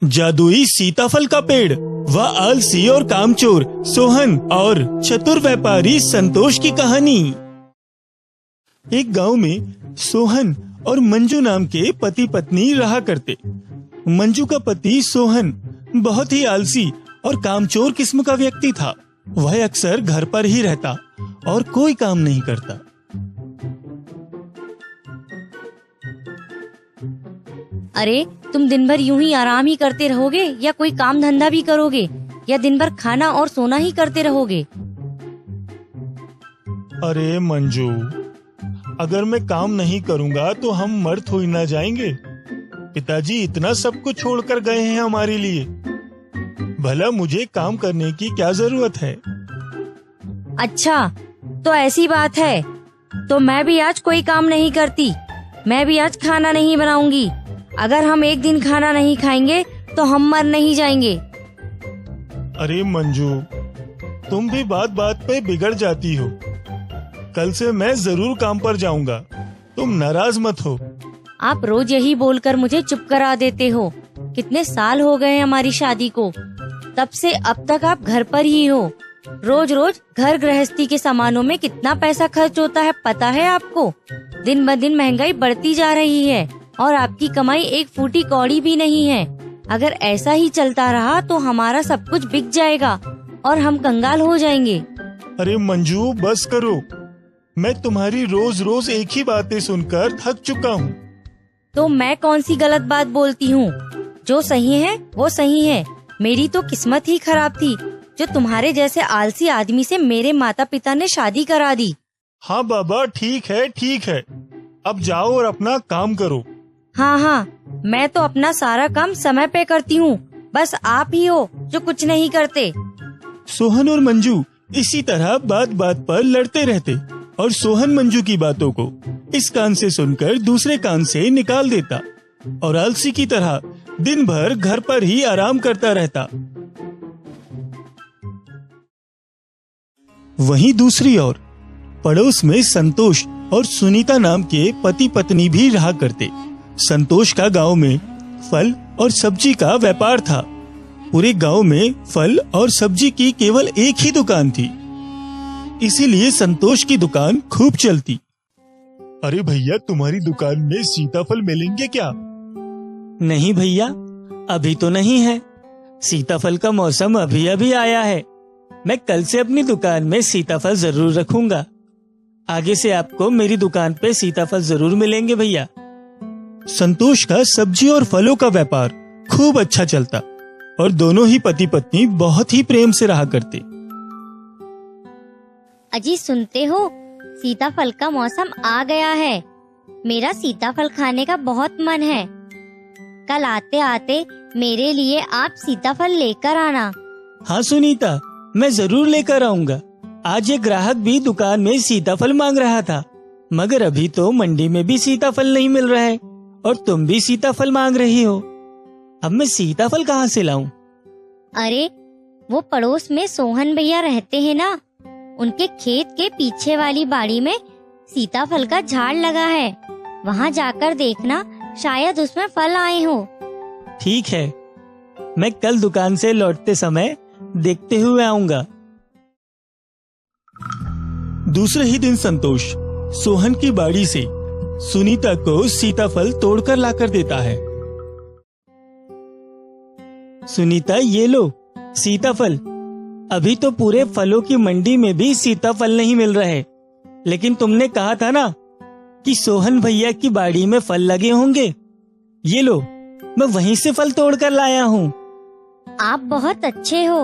जादुई सीताफल का पेड़ व आलसी और कामचोर सोहन और चतुर व्यापारी संतोष की कहानी। एक गांव में सोहन और मंजू नाम के पति पत्नी रहा करते। मंजू का पति सोहन बहुत ही आलसी और कामचोर किस्म का व्यक्ति था। वह अक्सर घर पर ही रहता और कोई काम नहीं करता। अरे तुम दिन भर यूं ही आराम ही करते रहोगे या कोई काम धंधा भी करोगे या दिन भर खाना और सोना ही करते रहोगे? अरे मंजू, अगर मैं काम नहीं करूंगा तो हम मर थोड़ी ना जाएंगे। पिताजी इतना सब कुछ छोड़कर गए हैं हमारे लिए। भला मुझे काम करने की क्या जरूरत है? अच्छा, तो ऐसी बात है तो मैं भी आज कोई काम नहीं करती। मैं भी आज खाना नहीं बनाऊंगी। अगर हम एक दिन खाना नहीं खाएंगे तो हम मर नहीं जाएंगे। अरे मंजू, तुम भी बात बात पे बिगड़ जाती हो। कल से मैं जरूर काम पर जाऊंगा, तुम नाराज मत हो। आप रोज यही बोलकर मुझे चुप करा देते हो। कितने साल हो गए हमारी शादी को, तब से अब तक आप घर पर ही हो। रोज रोज घर गृहस्थी के सामानों में कितना पैसा खर्च होता है पता है आपको? दिन ब दिन महंगाई बढ़ती जा रही है और आपकी कमाई एक फूटी कौड़ी भी नहीं है। अगर ऐसा ही चलता रहा तो हमारा सब कुछ बिक जाएगा और हम कंगाल हो जाएंगे। अरे मंजू, बस करो। मैं तुम्हारी रोज रोज एक ही बातें सुनकर थक चुका हूँ। तो मैं कौन सी गलत बात बोलती हूँ? जो सही है वो सही है। मेरी तो किस्मत ही खराब थी जो तुम्हारे जैसे आलसी आदमी से मेरे माता पिता ने शादी करा दी। हाँ बाबा, ठीक है। अब जाओ और अपना काम करो। हाँ, मैं तो अपना सारा काम समय पे करती हूँ। बस आप ही हो जो कुछ नहीं करते। सोहन और मंजू इसी तरह बात बात पर लड़ते रहते और सोहन मंजू की बातों को इस कान से सुनकर दूसरे कान से निकाल देता और आलसी की तरह दिन भर घर पर ही आराम करता रहता। वहीं दूसरी ओर पड़ोस में संतोष और सुनीता नाम के पति पत्नी भी रहा करते। संतोष का गांव में फल और सब्जी का व्यापार था। पूरे गांव में फल और सब्जी की केवल एक ही दुकान थी, इसीलिए संतोष की दुकान खूब चलती। अरे भैया, तुम्हारी दुकान में सीताफल मिलेंगे क्या? नहीं भैया, अभी तो नहीं है। सीताफल का मौसम अभी अभी आया है। मैं कल से अपनी दुकान में सीताफल जरूर रखूंगा। आगे से आपको मेरी दुकान पे सीताफल जरूर मिलेंगे भैया। संतोष का सब्जी और फलों का व्यापार खूब अच्छा चलता और दोनों ही पति पत्नी बहुत ही प्रेम से रहा करते। अजी सुनते हो, सीताफल का मौसम आ गया है। मेरा सीताफल खाने का बहुत मन है। कल आते आते मेरे लिए आप सीताफल लेकर आना। हाँ सुनीता, मैं जरूर लेकर आऊंगा। आज ये ग्राहक भी दुकान में सीताफल मांग रहा था, मगर अभी तो मंडी में भी सीताफल नहीं मिल रहा है और तुम भी सीताफल मांग रही हो। अब मैं सीताफल कहाँ से लाऊं? अरे वो पड़ोस में सोहन भैया रहते हैं ना, उनके खेत के पीछे वाली बाड़ी में सीताफल का झाड़ लगा है। वहाँ जाकर देखना, शायद उसमें फल आए हो। ठीक है, मैं कल दुकान से लौटते समय देखते हुए आऊंगा। दूसरे ही दिन संतोष सोहन की बाड़ी से सुनीता को सीताफल तोड़कर लाकर देता है। सुनीता, ये लो सीताफल। अभी तो पूरे फलों की मंडी में भी सीताफल नहीं मिल रहे, लेकिन तुमने कहा था ना कि सोहन भैया की बाड़ी में फल लगे होंगे। ये लो, मैं वहीं से फल तोड़कर लाया हूँ। आप बहुत अच्छे हो।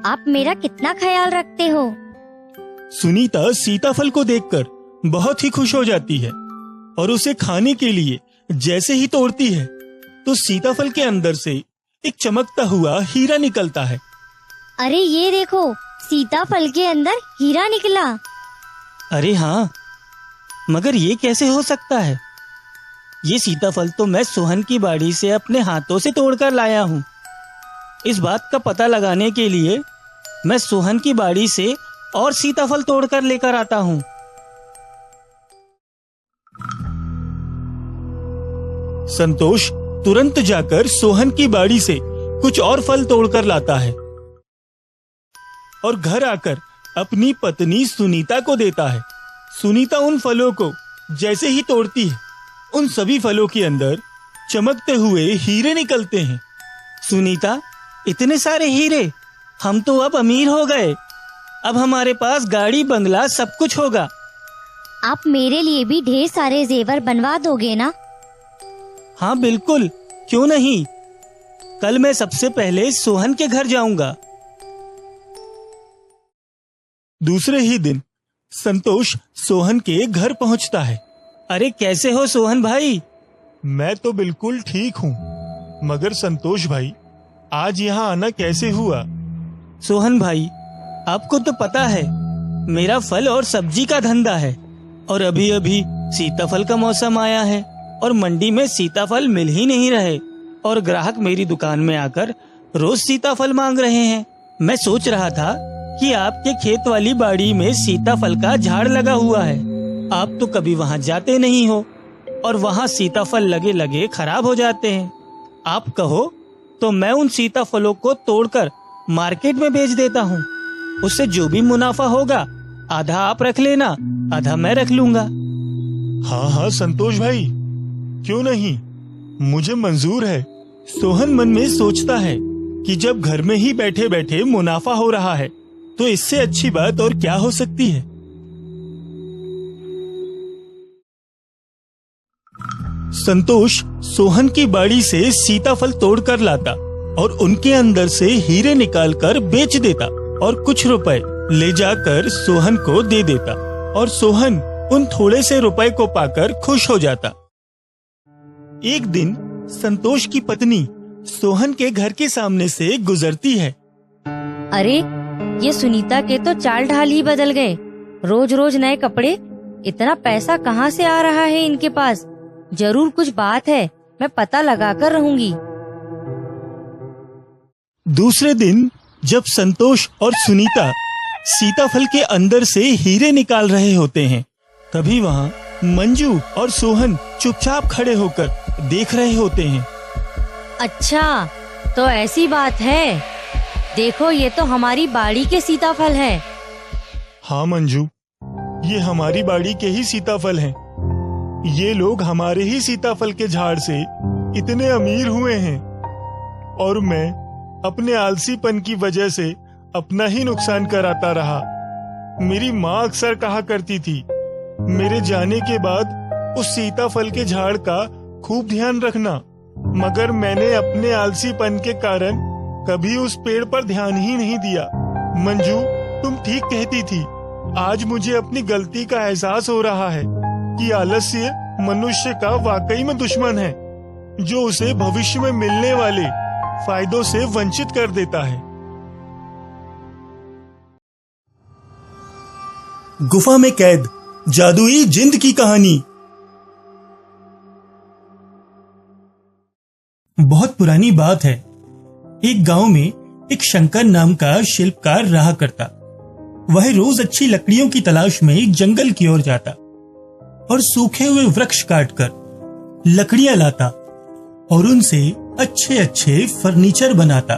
आप मेरा कितना ख्याल रखते हो। सुनीता सीताफल को देखकर बहुत ही खुश हो जाती है और उसे खाने के लिए जैसे ही तोड़ती है तो सीताफल के अंदर से एक चमकता हुआ हीरा निकलता है। अरे ये देखो, सीताफल के अंदर हीरा निकला। अरे हाँ, मगर ये कैसे हो सकता है? ये सीताफल तो मैं सोहन की बाड़ी से अपने हाथों से तोड़कर लाया हूँ। इस बात का पता लगाने के लिए मैं सोहन की बाड़ी से और सीताफल तोड़कर लेकर आता हूँ। संतोष तुरंत जाकर सोहन की बाड़ी से कुछ और फल तोड़कर लाता है और घर आकर अपनी पत्नी सुनीता को देता है। सुनीता उन फलों को जैसे ही तोड़ती है, उन सभी फलों के अंदर चमकते हुए हीरे निकलते हैं। सुनीता, इतने सारे हीरे, हम तो अब अमीर हो गए। अब हमारे पास गाड़ी बंगला सब कुछ होगा। आप मेरे लिए भी ढेर सारे जेवर बनवा दोगे ना? हाँ बिल्कुल, क्यों नहीं। कल मैं सबसे पहले सोहन के घर जाऊंगा। दूसरे ही दिन संतोष सोहन के घर पहुंचता है। अरे कैसे हो सोहन भाई? मैं तो बिल्कुल ठीक हूँ, मगर संतोष भाई, आज यहाँ आना कैसे हुआ? सोहन भाई, आपको तो पता है मेरा फल और सब्जी का धंधा है और अभी अभी सीताफल का मौसम आया है और मंडी में सीताफल मिल ही नहीं रहे और ग्राहक मेरी दुकान में आकर रोज सीताफल मांग रहे हैं। मैं सोच रहा था कि आपके खेत वाली बाड़ी में सीताफल का झाड़ लगा हुआ है। आप तो कभी वहाँ जाते नहीं हो और वहाँ सीताफल लगे लगे खराब हो जाते हैं। आप कहो तो मैं उन सीताफलों को तोड़कर मार्केट में बेच देता हूँ। उससे जो भी मुनाफा होगा आधा आप रख लेना, आधा मैं रख लूंगा। हाँ हाँ संतोष भाई, क्यों नहीं, मुझे मंजूर है। सोहन मन में सोचता है कि जब घर में ही बैठे बैठे मुनाफा हो रहा है तो इससे अच्छी बात और क्या हो सकती है। संतोष सोहन की बाड़ी से सीताफल तोड़कर लाता और उनके अंदर से हीरे निकालकर बेच देता और कुछ रुपए ले जाकर सोहन को दे देता और सोहन उन थोड़े से रुपए को पाकर खुश हो जाता। एक दिन संतोष की पत्नी सोहन के घर के सामने से गुजरती है। अरे, ये सुनीता के तो चाल ढाल ही बदल गए। रोज रोज नए कपड़े, इतना पैसा कहाँ से आ रहा है इनके पास? जरूर कुछ बात है, मैं पता लगाकर रहूंगी। दूसरे दिन जब संतोष और सुनीता सीताफल के अंदर से हीरे निकाल रहे होते हैं, तभी वहाँ मंजू और सोहन चुपचाप खड़े होकर देख रहे होते हैं। अच्छा, तो ऐसी बात है। देखो, ये तो हमारी बाड़ी के सीताफल हैं। हाँ मंजू, ये हमारी बाड़ी के ही सीताफल हैं। ये लोग हमारे ही सीताफल के झाड़ से इतने अमीर हुए हैं और मैं अपने आलसीपन की वजह से अपना ही नुकसान कराता रहा। मेरी माँ अक्सर कहा करती थी, मेरे जाने के बाद उस सीताफल के झाड़ का खूब ध्यान रखना, मगर मैंने अपने आलसीपन के कारण कभी उस पेड़ पर ध्यान ही नहीं दिया। मंजू, तुम ठीक कहती थी। आज मुझे अपनी गलती का एहसास हो रहा है कि आलस्य मनुष्य का वाकई में दुश्मन है, जो उसे भविष्य में मिलने वाले फायदों से वंचित कर देता है। गुफा में कैद जादुई जिंद की कहानी। बहुत पुरानी बात है। एक गांव में एक शंकर नाम का शिल्पकार रहा करता। वह रोज अच्छी लकड़ियों की तलाश में जंगल की ओर जाता और सूखे हुए वृक्ष काटकर लकड़ियां लाता और उनसे अच्छे अच्छे फर्नीचर बनाता।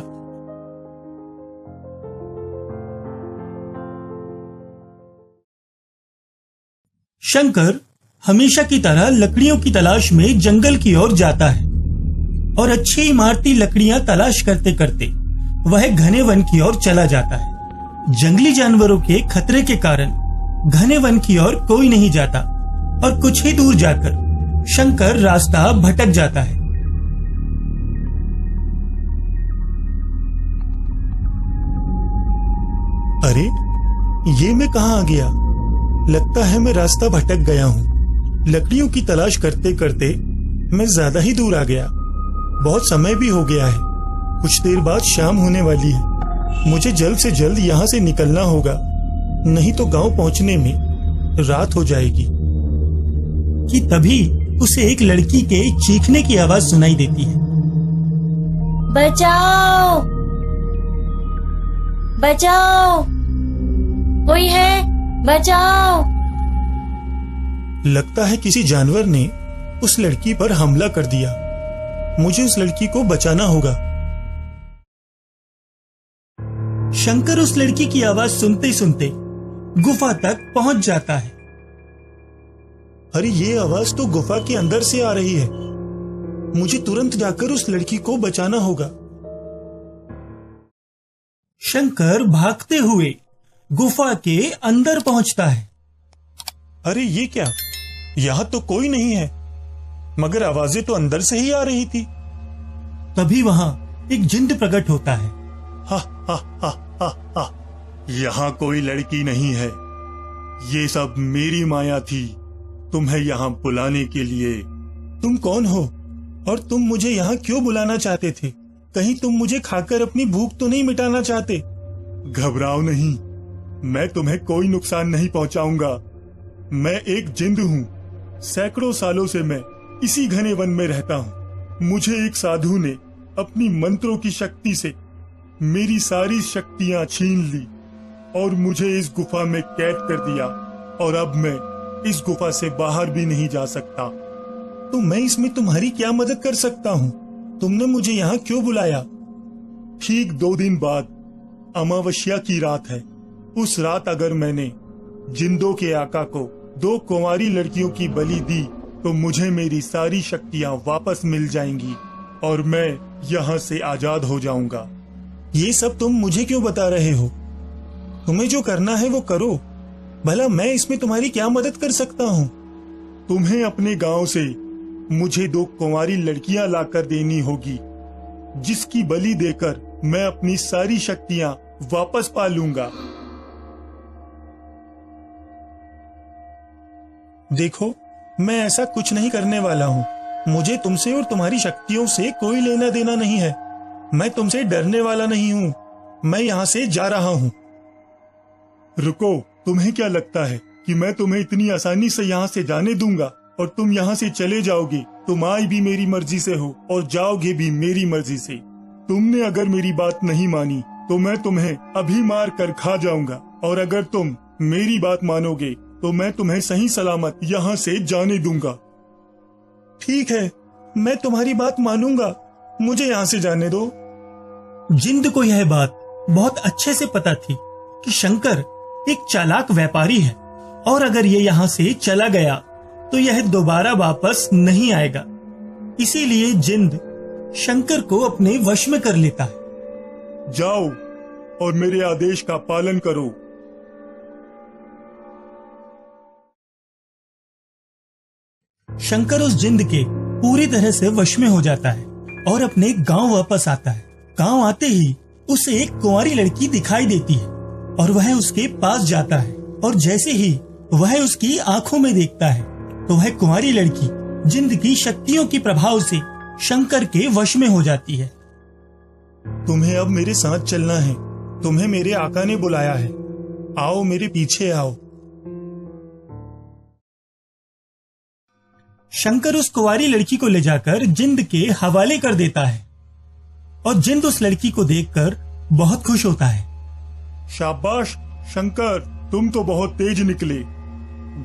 शंकर हमेशा की तरह लकड़ियों की तलाश में जंगल की ओर जाता है और अच्छी इमारती लकड़ियां तलाश करते करते वह घने वन की ओर चला जाता है। जंगली जानवरों के खतरे के कारण घने वन की ओर कोई नहीं जाता और कुछ ही दूर जाकर शंकर रास्ता भटक जाता है। अरे, ये मैं कहाँ आ गया? लगता है मैं रास्ता भटक गया हूँ। लकड़ियों की तलाश करते करते मैं ज्यादा ही दूर आ गया। बहुत समय भी हो गया है। कुछ देर बाद शाम होने वाली है। मुझे जल्द से जल्द यहाँ से निकलना होगा, नहीं तो गांव पहुँचने में रात हो जाएगी। कि तभी उसे एक लड़की के चीखने की आवाज सुनाई देती है। बचाओ, बचाओ, कोई है, बचाओ। लगता है किसी जानवर ने उस लड़की पर हमला कर दिया। मुझे उस लड़की को बचाना होगा। शंकर उस लड़की की आवाज सुनते सुनते गुफा तक पहुंच जाता है। अरे ये आवाज तो गुफा के अंदर से आ रही है। मुझे तुरंत जाकर उस लड़की को बचाना होगा। शंकर भागते हुए गुफा के अंदर पहुंचता है। अरे ये क्या, यहां तो कोई नहीं है, मगर आवाजें तो अंदर से ही आ रही थी। तभी वहां एक जिंद प्रकट होता है। हा हा हा हा हा, यहाँ कोई लड़की नहीं है, ये सब मेरी माया थी तुम्हें यहाँ बुलाने के लिए। तुम कौन हो और तुम मुझे यहाँ क्यों बुलाना चाहते थे? कहीं तुम मुझे खाकर अपनी भूख तो नहीं मिटाना चाहते? घबराओ नहीं, मैं तुम्हें कोई नुकसान नहीं पहुंचाऊंगा। मैं एक जिंद हूँ। सैकड़ों सालों से मैं इसी घने वन में रहता हूँ। मुझे एक साधु ने अपनी मंत्रों की शक्ति से मेरी सारी शक्तियां छीन ली और मुझे इस गुफा में कैद कर दिया, और अब मैं इस गुफा से बाहर भी नहीं जा सकता। तो मैं इसमें तुम्हारी क्या मदद कर सकता हूँ? तुमने मुझे यहाँ क्यों बुलाया? ठीक 2 दिन बाद अमावस्या की रात है। उस रात अगर मैंने जिंदों के आका को 2 कुंवारी लड़कियों की बलि दी तो मुझे मेरी सारी शक्तियां वापस मिल जाएंगी और मैं यहाँ से आजाद हो जाऊंगा। ये सब तुम मुझे क्यों बता रहे हो? तुम्हें जो करना है वो करो। भला मैं इसमें तुम्हारी क्या मदद कर सकता हूँ? तुम्हें अपने गांव से मुझे 2 कुंवारी लड़कियां लाकर देनी होगी, जिसकी बलि देकर मैं अपनी सारी शक्तियां वापस पा लूंगा। देखो, मैं ऐसा कुछ नहीं करने वाला हूँ। मुझे तुमसे और तुम्हारी शक्तियों से कोई लेना देना नहीं है। मैं तुमसे डरने वाला नहीं हूँ। मैं यहाँ से जा रहा हूँ। रुको, तुम्हें क्या लगता है कि मैं तुम्हें इतनी आसानी से यहाँ से जाने दूंगा और तुम यहाँ से चले जाओगे? तुम आए भी मेरी मर्जी से हो और जाओगे भी मेरी मर्जी से। तुमने अगर मेरी बात नहीं मानी तो मैं तुम्हें अभी मार कर खा जाऊंगा, और अगर तुम मेरी बात मानोगे तो मैं तुम्हें सही सलामत यहाँ से जाने दूंगा। ठीक है, मैं तुम्हारी बात मानूंगा। मुझे यहाँ से जाने दो। जिंद को यह बात बहुत अच्छे से पता थी कि शंकर एक चालाक व्यापारी है, और अगर ये यहाँ से चला गया तो यह दोबारा वापस नहीं आएगा। इसीलिए जिंद शंकर को अपने वश में कर लेता है। जाओ और मेरे आदेश का पालन करो। शंकर उस जिंद के पूरी तरह से वश में हो जाता है और अपने गांव वापस आता है। गांव आते ही उसे एक कुंवारी लड़की दिखाई देती है और वह उसके पास जाता है, और जैसे ही वह उसकी आंखों में देखता है तो वह कुंवारी लड़की जिंद की शक्तियों के प्रभाव से शंकर के वश में हो जाती है। तुम्हें अब मेरे साथ चलना है। तुम्हें मेरे आका ने बुलाया है। आओ, मेरे पीछे आओ। शंकर उस कुंवारी लड़की को ले जाकर जिंद के हवाले कर देता है, और जिंद उस लड़की को देखकर बहुत खुश होता है। शाबाश शंकर, तुम तो बहुत तेज निकले।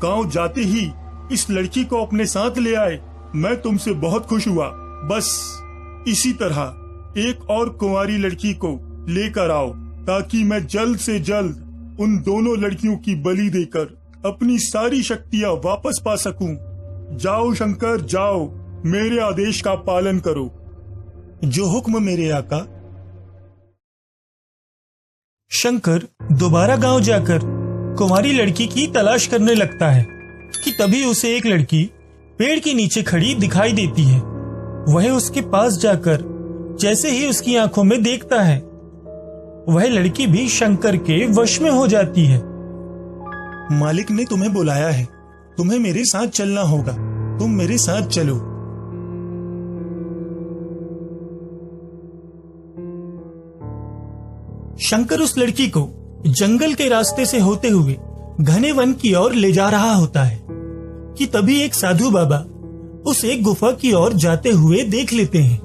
गांव जाते ही इस लड़की को अपने साथ ले आए। मैं तुमसे बहुत खुश हुआ। बस इसी तरह एक और कुंवारी लड़की को लेकर आओ, ताकि मैं जल्द से जल्द उन दोनों लड़कियों की बलि देकर अपनी सारी शक्तियां वापस पा सकूं। जाओ शंकर, जाओ, मेरे आदेश का पालन करो। जो हुक्म मेरे आका। शंकर दोबारा गांव जाकर कुंवारी लड़की की तलाश करने लगता है कि तभी उसे एक लड़की पेड़ के नीचे खड़ी दिखाई देती है। वह उसके पास जाकर जैसे ही उसकी आंखों में देखता है, वह लड़की भी शंकर के वश में हो जाती है। मालिक ने तुम्हें बुलाया है। तुम्हें मेरे साथ चलना होगा। तुम मेरे साथ चलो। शंकर उस लड़की को जंगल के रास्ते से होते हुए घने वन की ओर ले जा रहा होता है कि तभी एक साधु बाबा उसे गुफा की ओर जाते हुए देख लेते हैं।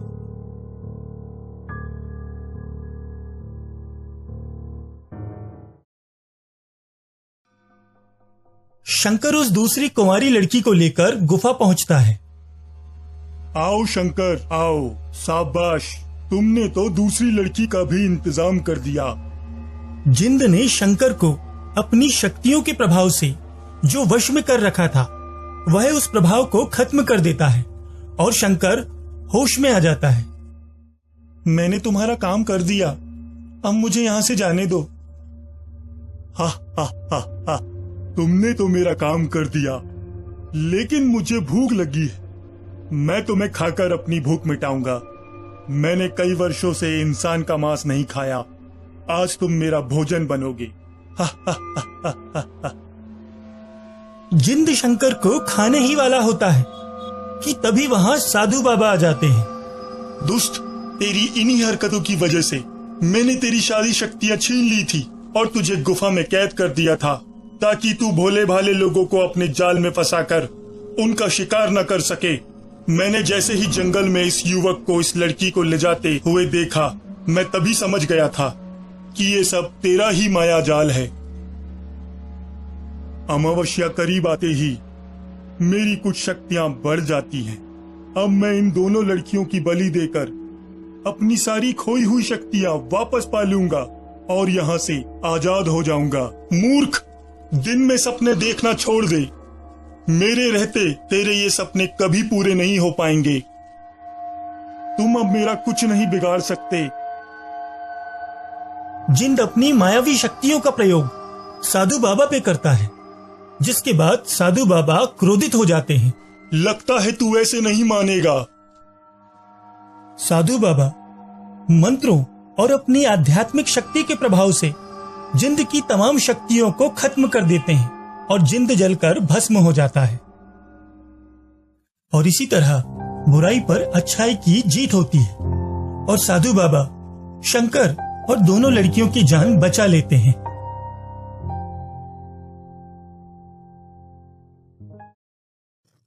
शंकर उस दूसरी कुंवारी लड़की को लेकर गुफा पहुंचता है। आओ शंकर, आओ। शाबाश, तुमने तो दूसरी लड़की का भी इंतजाम कर दिया। जिंद ने शंकर को अपनी शक्तियों के प्रभाव से जो वश में कर रखा था वह उस प्रभाव को खत्म कर देता है और शंकर होश में आ जाता है। मैंने तुम्हारा काम कर दिया, अब मुझे यहाँ से जाने दो। हा हा हा हा, तुमने तो मेरा काम कर दिया, लेकिन मुझे भूख लगी है। मैं तुम्हें खाकर अपनी भूख मिटाऊंगा। मैंने कई वर्षों से इंसान का मांस नहीं खाया, आज तुम मेरा भोजन बनोगे। हा हा हा हा हा हा। जिंद शंकर को खाने ही वाला होता है कि तभी वहां साधु बाबा आ जाते हैं। दुष्ट, तेरी इन्हीं हरकतों की वजह से मैंने तेरी सारी शक्तियां छीन ली थी और तुझे गुफा में कैद कर दिया था, ताकि तू भोले भाले लोगों को अपने जाल में फंसाकर उनका शिकार न कर सके। मैंने जैसे ही जंगल में इस युवक को, इस लड़की को ले जाते हुए देखा, मैं तभी समझ गया था कि ये सब तेरा ही माया जाल है। अमावस्या करीब आते ही मेरी कुछ शक्तियां बढ़ जाती हैं। अब मैं इन दोनों लड़कियों की बलि देकर अपनी सारी खोई हुई शक्तियां वापस पा लूंगा और यहाँ से आजाद हो जाऊंगा। मूर्ख, दिन में सपने देखना छोड़ दे। मेरे रहते तेरे ये सपने कभी पूरे नहीं हो पाएंगे। तुम अब मेरा कुछ नहीं बिगाड़ सकते। जिंद अपनी मायावी शक्तियों का प्रयोग साधु बाबा पे करता है, जिसके बाद साधु बाबा क्रोधित हो जाते हैं। लगता है तू ऐसे नहीं मानेगा। साधु बाबा मंत्रों और अपनी आध्यात्मिक शक्ति के प्रभाव से जिंद की तमाम शक्तियों को खत्म कर देते हैं और जिंद जलकर भस्म हो जाता है। और इसी तरह बुराई पर अच्छाई की जीत होती है और साधु बाबा शंकर और दोनों लड़कियों की जान बचा लेते हैं।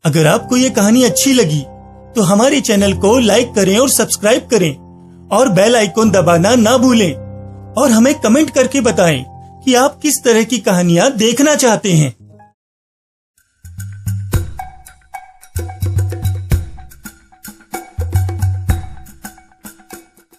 अगर आपको ये कहानी अच्छी लगी तो हमारे चैनल को लाइक करें और सब्सक्राइब करें और बेल आइकन दबाना ना भूलें और हमें कमेंट करके बताएं कि आप किस तरह की कहानियां देखना चाहते हैं।